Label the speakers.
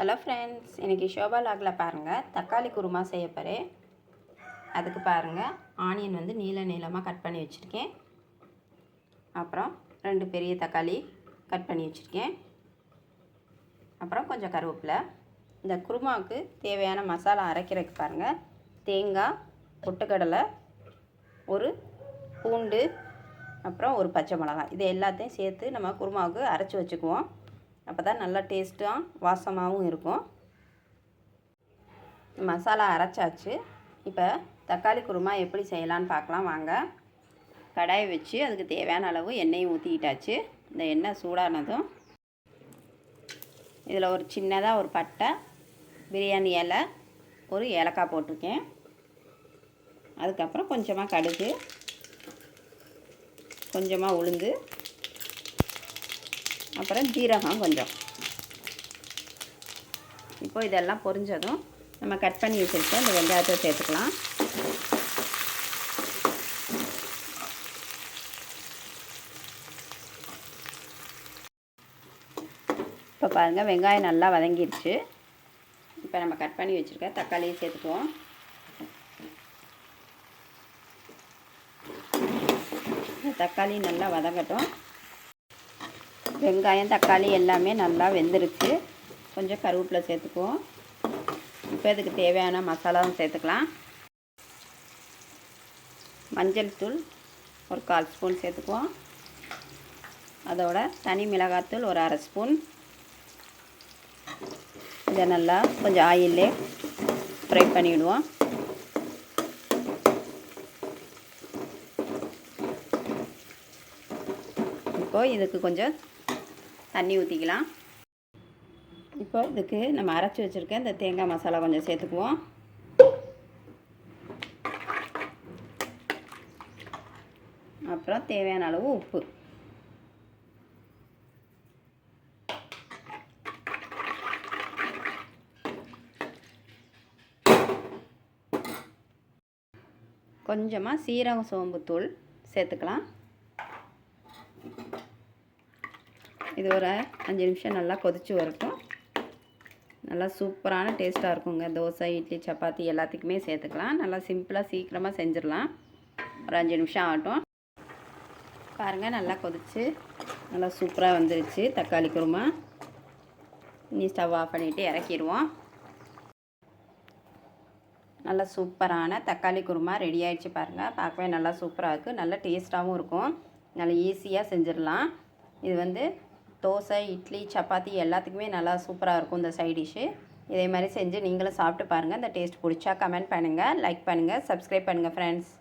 Speaker 1: Hello friends, இன்றைக்கி ஷோபா லாகில் பாருங்கள் தக்காளி குருமா செய்ய போகிறேன். அதுக்கு பாருங்கள், ஆனியன் வந்து நீளமாக கட் பண்ணி வச்சுருக்கேன். அப்புறம் 2 பெரிய தக்காளி கட் பண்ணி வச்சுருக்கேன். அப்புறம் கொஞ்சம் கருவேப்பிலை. இந்த குருமாவுக்கு தேவையான மசாலா அரைக்கிறதுக்கு பாருங்கள், தேங்காய், பொட்டுக்கடலை, ஒரு பூண்டு, அப்புறம் ஒரு பச்சை மிளகாய். இது எல்லாத்தையும் சேர்த்து நம்ம குருமாவுக்கு அரைச்சி வச்சுக்குவோம். அப்போ தான் நல்லா டேஸ்ட்டாக வாசமாகவும் இருக்கும். மசாலா அரைச்சாச்சு. இப்போ தக்காளி குருமா எப்படி செய்யலான்னு பார்க்கலாம் வாங்க. கடாயை வச்சு அதுக்கு தேவையான அளவு எண்ணெயும் ஊற்றிக்கிட்டாச்சு. இந்த எண்ணெய் சூடானதும் இதில் ஒரு சின்னதாக ஒரு பட்டை, பிரியாணி இலை, ஒரு ஏலக்காய் போட்டிருக்கேன். அதுக்கப்புறம் கொஞ்சமாக கடுகு, கொஞ்சமாக உளுந்து, அப்புறம் ஜீரகம் கொஞ்சம். இப்போ இதெல்லாம் பொரிஞ்சதும் நம்ம கட் பண்ணி வச்சுருக்க இந்த வெங்காயத்தை சேர்த்துக்கலாம். இப்போ பாருங்கள், வெங்காயம் நல்லா வதங்கிடுச்சு. இப்போ நம்ம கட் பண்ணி வச்சுருக்க தக்காளியை சேர்த்துக்குவோம். தக்காளி நல்லா வதங்கட்டும். வெங்காயம், தக்காளி எல்லாமே நல்லா வெந்துருச்சு. கொஞ்சம் கருவேப்பிலை சேர்த்துக்குவோம். இப்போ இதுக்கு தேவையான மசாலாவும் சேர்த்துக்கலாம். மஞ்சள் தூள் ஒரு 1/4 ஸ்பூன் சேர்த்துக்குவோம். அதோட தனி மிளகாத்தூள் ஒரு 1/2 ஸ்பூன். இதை நல்லா கொஞ்சம் ஆயிலே ஃப்ரை பண்ணிவிடுவோம். இப்போது இதுக்கு கொஞ்சம் தண்ணி ஊற்றிக்கலாம். இப்போ இதுக்கு நம்ம அரைச்சி வச்சுருக்க இந்த தேங்காய் மசாலா கொஞ்சம் சேர்த்துக்குவோம். அப்புறம் தேவையான அளவு உப்பு. கொஞ்சமாக சீரக சோம்பு தூள் சேர்த்துக்கலாம். இது ஒரு 5 நிமிஷம் நல்லா கொதித்து வரட்டும். நல்லா சூப்பரான டேஸ்ட்டாக இருக்குங்க. தோசை, இட்லி, சப்பாத்தி எல்லாத்துக்குமே சேர்த்துக்கலாம். நல்லா சிம்பிளாக சீக்கிரமாக செஞ்சிடலாம். ஒரு 5 நிமிஷம் ஆகட்டும். பாருங்கள், நல்லா கொதித்து நல்லா சூப்பராக வந்துருச்சு தக்காளி குருமா. இனி ஸ்டவ் ஆஃப் பண்ணிவிட்டு இறக்கிடுவோம். நல்லா சூப்பரான தக்காளி குருமா ரெடி ஆகிடுச்சு பாருங்கள். பார்க்கவே நல்லா சூப்பராக இருக்குது. நல்லா டேஸ்ட்டாகவும் இருக்கும். நல்லா ஈஸியாக செஞ்சிடலாம். இது வந்து தோசை, இட்லி, சப்பாத்தி எல்லாத்துக்குமே நல்லா சூப்பராக இருக்கும் இந்த சைட் டிஷ்ஷு. இதே மாதிரி செஞ்சு நீங்களும் சாப்பிட்டு பாருங்கள். இந்த டேஸ்ட் பிடிச்சா கமெண்ட் பண்ணுங்கள், லைக் பண்ணுங்கள், சப்ஸ்கிரைப் பண்ணுங்கள் ஃப்ரெண்ட்ஸ்.